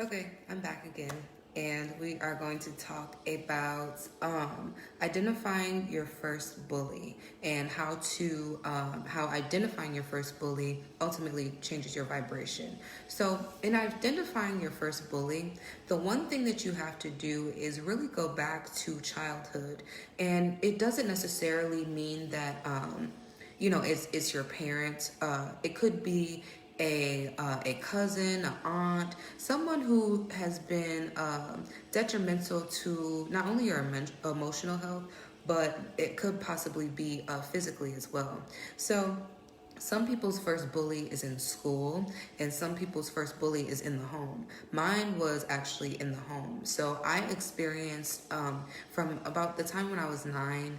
Okay, I'm back again, and we are going to talk about identifying your first bully and how identifying your first bully ultimately changes your vibration. So, in identifying your first bully, the one thing that you have to do is really go back to childhood, and it doesn't necessarily mean that. It's your parents. It could be a cousin, an aunt, someone who has been detrimental to not only your emotional health, but it could possibly be physically as well. So some people's first bully is in school, and some people's first bully is in the home. Mine was actually in the home. So I experienced, from about the time when I was 9,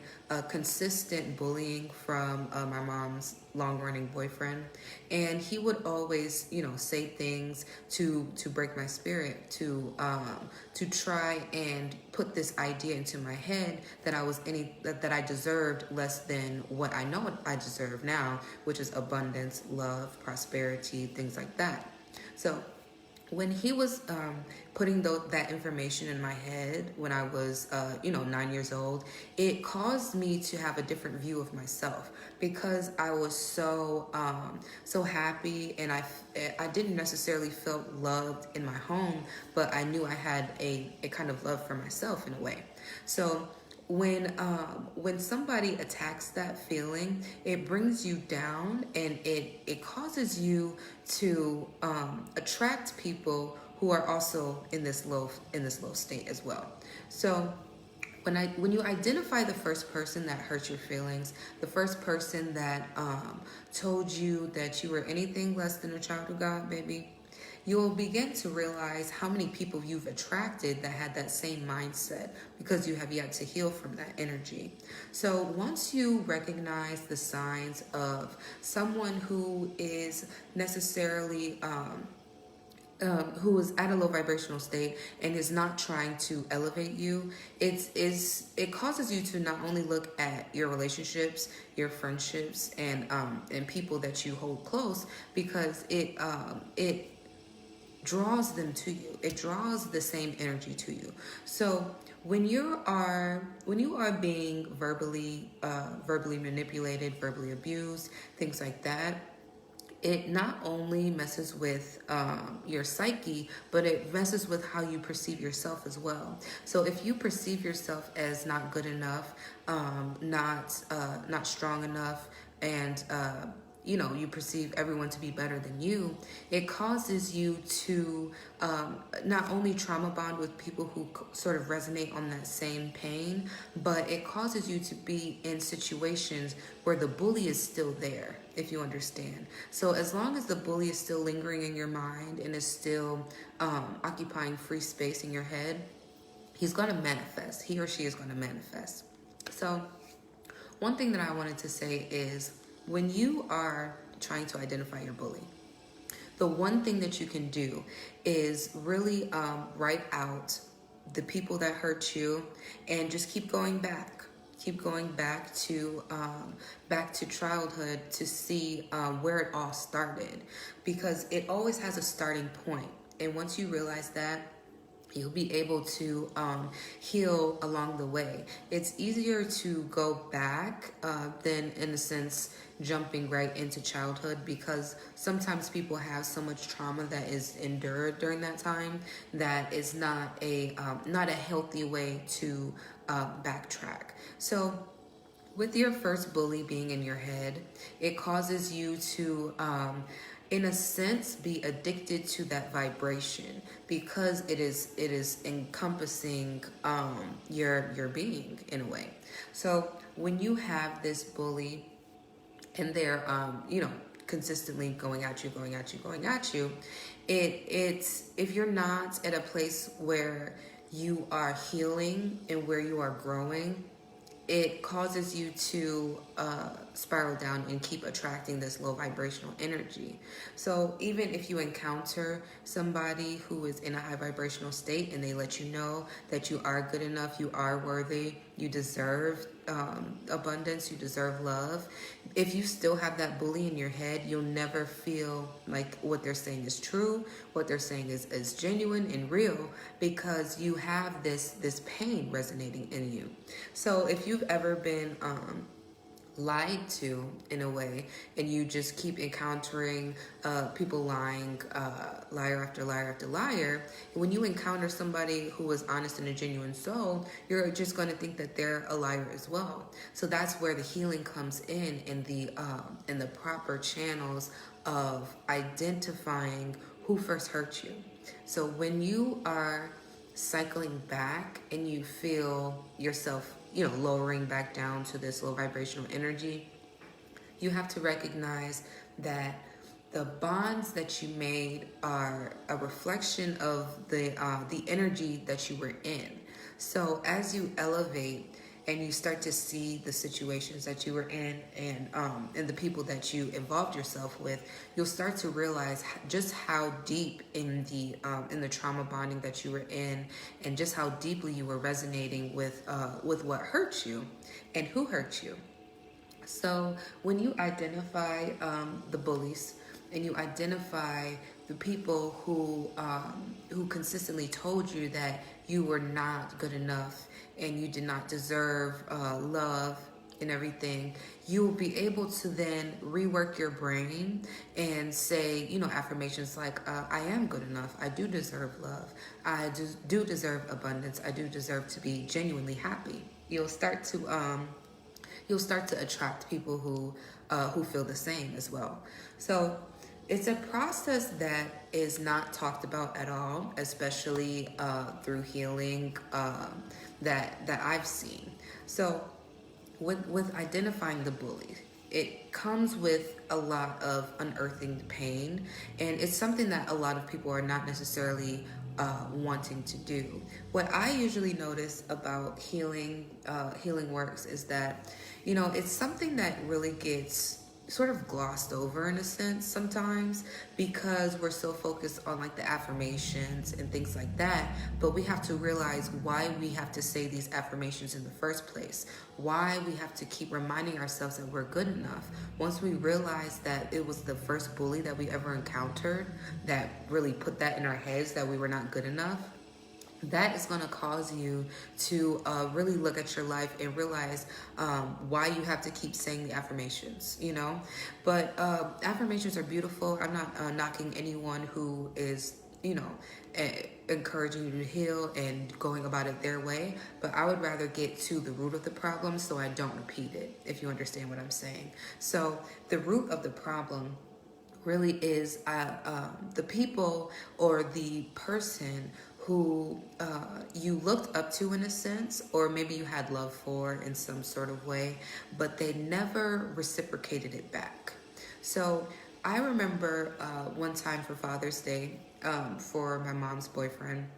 consistent bullying from my mom's long running boyfriend. And he would always, say things to break my spirit, to try and put this idea into my head that that I deserved less than what I know I deserve now, which is abundance, love, prosperity, things like that. So when he was putting that information in my head when I was, 9 years old, it caused me to have a different view of myself because I was so happy, and I didn't necessarily feel loved in my home, but I knew I had a kind of love for myself in a way. So when somebody attacks that feeling, it brings you down, and it causes you to attract people who are also in this low state as well. So when you identify the first person that hurt your feelings, the first person that told you that you were anything less than a child of God, baby, you'll begin to realize how many people you've attracted that had that same mindset because you have yet to heal from that energy. So once you recognize the signs of someone who is necessarily who is at a low vibrational state and is not trying to elevate you, it causes you to not only look at your relationships, your friendships, and people that you hold close, because it draws them to you. It draws the same energy to you. So when you are being verbally manipulated, verbally abused, things like that, it not only messes with your psyche, but it messes with how you perceive yourself as well. So if you perceive yourself as not good enough, not strong enough, and you perceive everyone to be better than you, it causes you to not only trauma bond with people who sort of resonate on that same pain, but it causes you to be in situations where the bully is still there, if you understand. So as long as the bully is still lingering in your mind and is still occupying free space in your head, he's going to manifest. He or she is going to manifest. So one thing that I wanted to say is, when you are trying to identify your bully, the one thing that you can do is really write out the people that hurt you, and just keep going back. Keep going back to childhood to see where it all started, because it always has a starting point. And once you realize that, you'll be able to heal along the way. It's easier to go back than, in a sense, jumping right into childhood, because sometimes people have so much trauma that is endured during that time that is not a healthy way to backtrack. So with your first bully being in your head, it causes you to, in a sense, be addicted to that vibration, because it is encompassing your being in a way. So when you have this bully, and they're consistently going at you, going at you, going at you, it's if you're not at a place where you are healing and where you are growing, it causes you to spiral down and keep attracting this low vibrational energy. So even if you encounter somebody who is in a high vibrational state and they let you know that you are good enough, you are worthy, you deserve abundance, you deserve love, if you still have that bully in your head, you'll never feel like what they're saying is true, what they're saying is genuine and real, because you have this pain resonating in you. So if you've ever been lied to in a way, and you just keep encountering people lying, liar after liar after liar, when you encounter somebody who is honest and a genuine soul, you're just going to think that they're a liar as well. So that's where the healing comes in the proper channels of identifying who first hurt you. So when you are cycling back and you feel yourself, lowering back down to this low vibrational energy, you have to recognize that the bonds that you made are a reflection of the energy that you were in. So as you elevate and you start to see the situations that you were in and the people that you involved yourself with, you'll start to realize just how deep in the trauma bonding that you were in, and just how deeply you were resonating with what hurt you and who hurt you. So when you identify the bullies, and you identify the people who consistently told you that you were not good enough and you did not deserve love and everything, you will be able to then rework your brain and say, affirmations like, I am good enough. I do deserve love. I do deserve abundance. I do deserve to be genuinely happy. You'll start to attract people who feel the same as well. So it's a process that is not talked about at all, especially through healing that I've seen. So with identifying the bully, it comes with a lot of unearthing the pain, and it's something that a lot of people are not necessarily wanting to do. What I usually notice about healing works is that, it's something that really gets sort of glossed over in a sense sometimes, because we're so focused on like the affirmations and things like that. But we have to realize why we have to say these affirmations in the first place, why we have to keep reminding ourselves that we're good enough. Once we realize that it was the first bully that we ever encountered that really put that in our heads that we were not good enough, that is going to cause you to really look at your life and realize why you have to keep saying the affirmations, But affirmations are beautiful. I'm not knocking anyone who is, encouraging you to heal and going about it their way. But I would rather get to the root of the problem so I don't repeat it, if you understand what I'm saying. So the root of the problem really is the people or the person who you looked up to in a sense, or maybe you had love for in some sort of way, but they never reciprocated it back. So I remember one time for Father's Day, for my mom's boyfriend,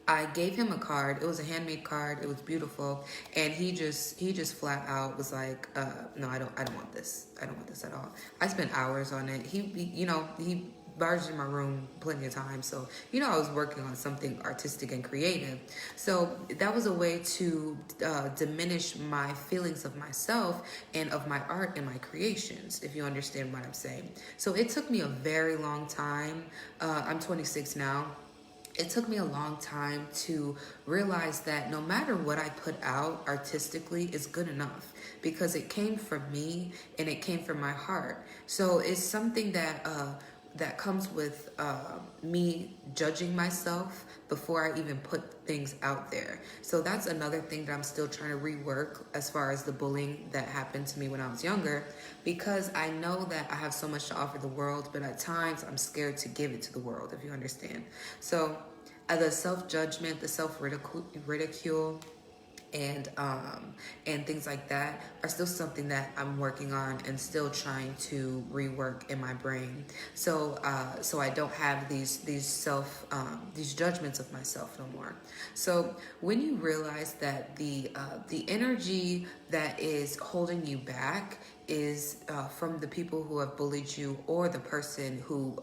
I gave him a card. It was a handmade card. It was beautiful, and he just flat out was like, "No, I don't want this. I don't want this at all." I spent hours on it. He barged in my room plenty of times, so I was working on something artistic and creative. So that was a way to diminish my feelings of myself and of my art and my creations, if you understand what I'm saying. So it took me a very long time. I'm 26 now. It took me a long time to realize that no matter what I put out artistically is good enough, because it came from me and it came from my heart. So it's something that comes with me judging myself before I even put things out there. So that's another thing that I'm still trying to rework as far as the bullying that happened to me when I was younger, because I know that I have so much to offer the world, but at times I'm scared to give it to the world, if you understand. So the self-judgment, the self-ridicule, and things like that are still something that I'm working on and still trying to rework in my brain. So I don't have these judgments of myself no more. So when you realize that the energy that is holding you back is from the people who have bullied you, or the person who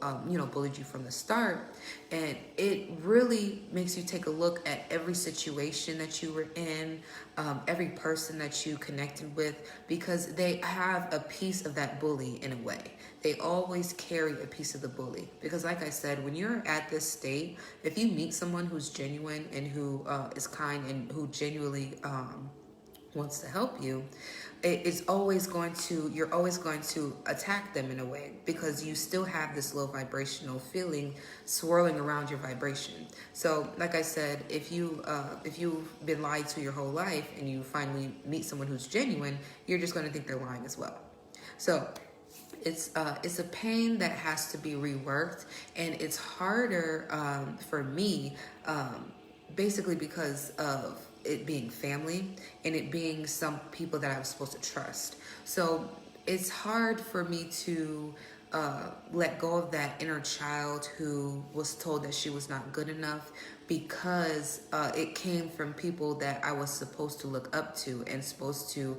bullied you from the start. And it really makes you take a look at every situation that you were in, every person that you connected with, because they have a piece of that bully in a way. They always carry a piece of the bully, because like I said, when you're at this state, if you meet someone who's genuine and who is kind and who genuinely wants to help you, it's always going to, you're always going to attack them in a way, because you still have this low vibrational feeling swirling around your vibration. So like I said, if you've been lied to your whole life and you finally meet someone who's genuine, you're just going to think they're lying as well. So it's a pain that has to be reworked, and it's harder for me, basically because of it being family and it being some people that I was supposed to trust. So it's hard for me to let go of that inner child who was told that she was not good enough, because it came from people that I was supposed to look up to and supposed to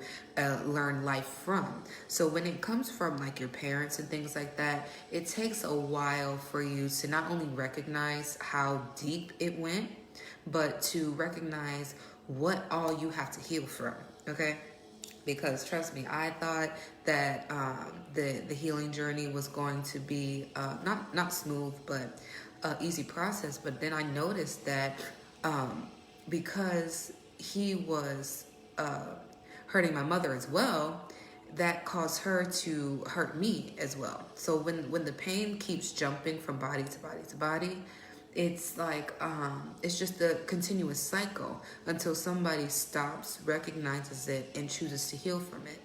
learn life from. So when it comes from like your parents and things like that, it takes a while for you to not only recognize how deep it went, but to recognize what all you have to heal from, okay? Because trust me, I thought that the healing journey was going to be not smooth, but easy process. But then I noticed that because he was hurting my mother as well, that caused her to hurt me as well. So when the pain keeps jumping from body to body to body, it's like it's just a continuous cycle until somebody stops, recognizes it, and chooses to heal from it.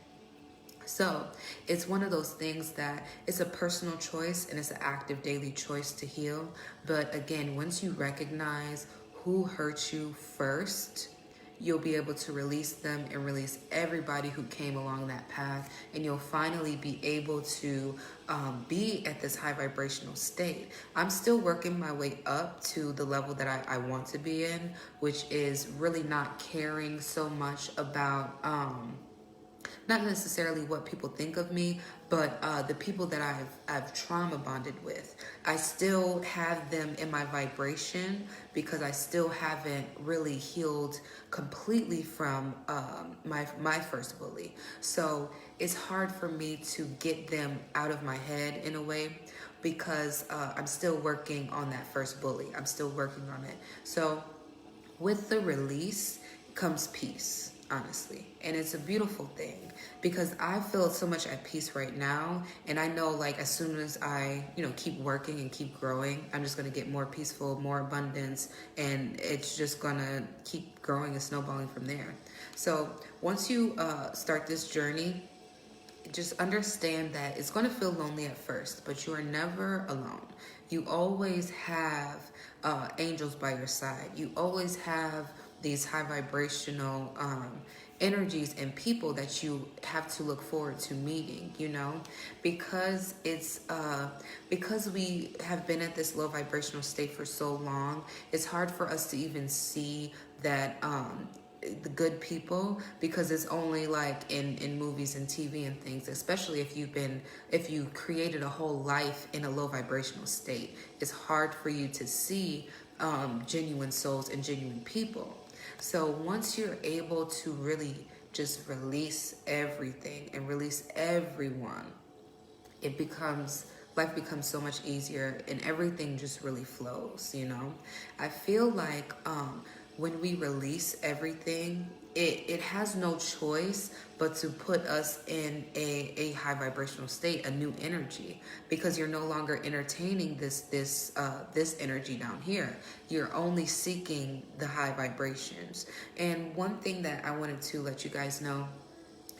So it's one of those things that it's a personal choice and it's an active daily choice to heal. But again, once you recognize who hurt you first, you'll be able to release them and release everybody who came along that path, and you'll finally be able to be at this high vibrational state. I'm still working my way up to the level that I want to be in, which is really not caring so much about not necessarily what people think of me, but the people that I've trauma bonded with. I still have them in my vibration because I still haven't really healed completely from my first bully. So it's hard for me to get them out of my head in a way, because I'm still working on that first bully. I'm still working on it. So with the release comes peace, honestly. And it's a beautiful thing, because I feel so much at peace right now. And I know, like, as soon as I, keep working and keep growing, I'm just going to get more peaceful, more abundance, and it's just going to keep growing and snowballing from there. So once you start this journey, just understand that it's going to feel lonely at first, but you are never alone. You always have angels by your side. You always have these high vibrational energies and people that you have to look forward to meeting, because it's because we have been at this low vibrational state for so long. It's hard for us to even see that the good people, because it's only like in movies and TV and things, especially if you created a whole life in a low vibrational state. It's hard for you to see genuine souls and genuine people. So once you're able to really just release everything and release everyone, life becomes so much easier, and everything just really flows. I feel like when we release everything, it has no choice but to put us in a high vibrational state, a new energy, because you're no longer entertaining this energy down here. You're only seeking the high vibrations. And one thing that I wanted to let you guys know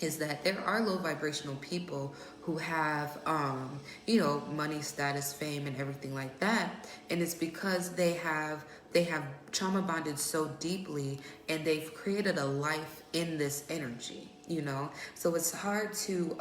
is that there are low vibrational people who have, money, status, fame, and everything like that. And it's because they have trauma bonded so deeply, and they've created a life in this energy, So it's hard to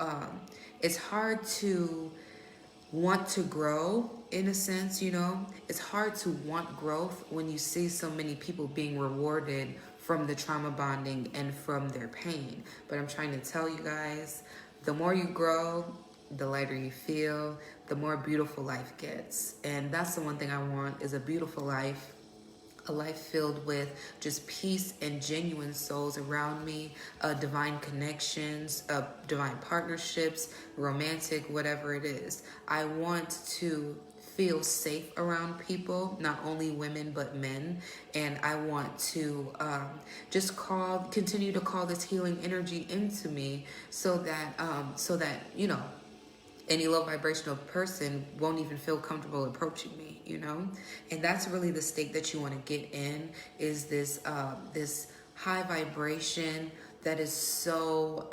want to grow in a sense, It's hard to want growth when you see so many people being rewarded from the trauma bonding and from their pain. But I'm trying to tell you guys, the more you grow, the lighter you feel, the more beautiful life gets. And that's the one thing I want, is a beautiful life, a life filled with just peace and genuine souls around me, divine connections, divine partnerships, romantic, whatever it is. I want to feel safe around people, not only women but men, and I want to just continue to call this healing energy into me, so that you know, any low vibrational person won't even feel comfortable approaching me, you know. And that's really the state that you want to get in, is this this high vibration that is so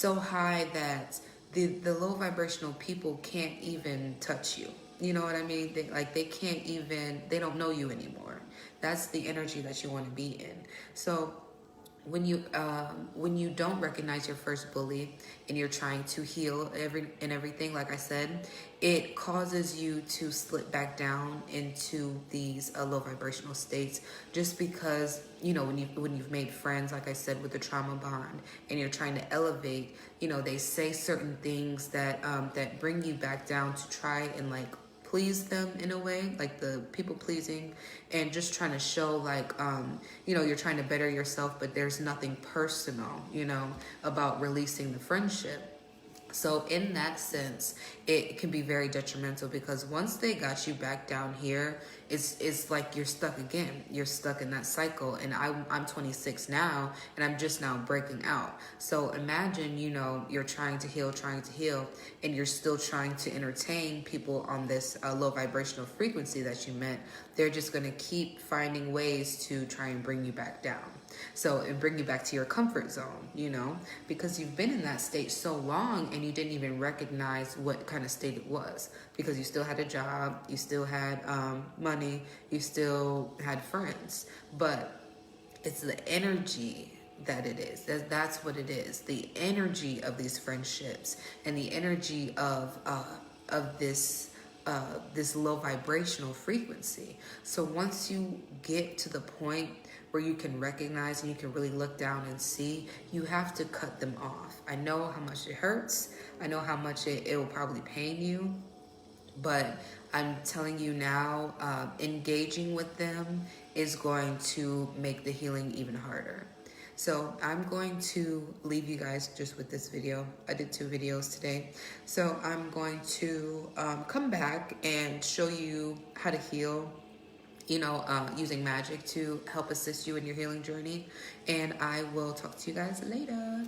high that the low vibrational people can't even touch you. You know what I mean? They can't even, they don't know you anymore. That's the energy that you want to be in. So when you don't recognize your first bully and you're trying to heal everything, like I said, it causes you to slip back down into these low vibrational states, just because, you know, when you've made friends, like I said, with the trauma bond, and you're trying to elevate, you know, they say certain things that that bring you back down to try and like please them in a way, like the people pleasing, and just trying to show like you know, you're trying to better yourself, but there's nothing personal, you know, about releasing the friendship. So in that sense, it can be very detrimental, because once they got you back down here, it's like you're stuck again. You're stuck in that cycle. And I'm 26 now, and I'm just now breaking out. So imagine, you know, you're trying to heal, and you're still trying to entertain people on this low vibrational frequency that you met. They're just going to keep finding ways to try and bring you back down. So, and bring you back to your comfort zone, you know, because you've been in that state so long and you didn't even recognize what kind of state it was, because you still had a job, you still had money, you still had friends, but it's the energy that it is. That's what it is. The energy of these friendships and the energy of this this low vibrational frequency. So once you get to the point where you can recognize and you can really look down and see, you have to cut them off. I know how much it hurts. I know how much it will probably pain you, but I'm telling you now, engaging with them is going to make the healing even harder. So I'm going to leave you guys just with this video. I did 2 videos today. So I'm going to come back and show you how to heal, you know, using magic to help assist you in your healing journey. And I will talk to you guys later.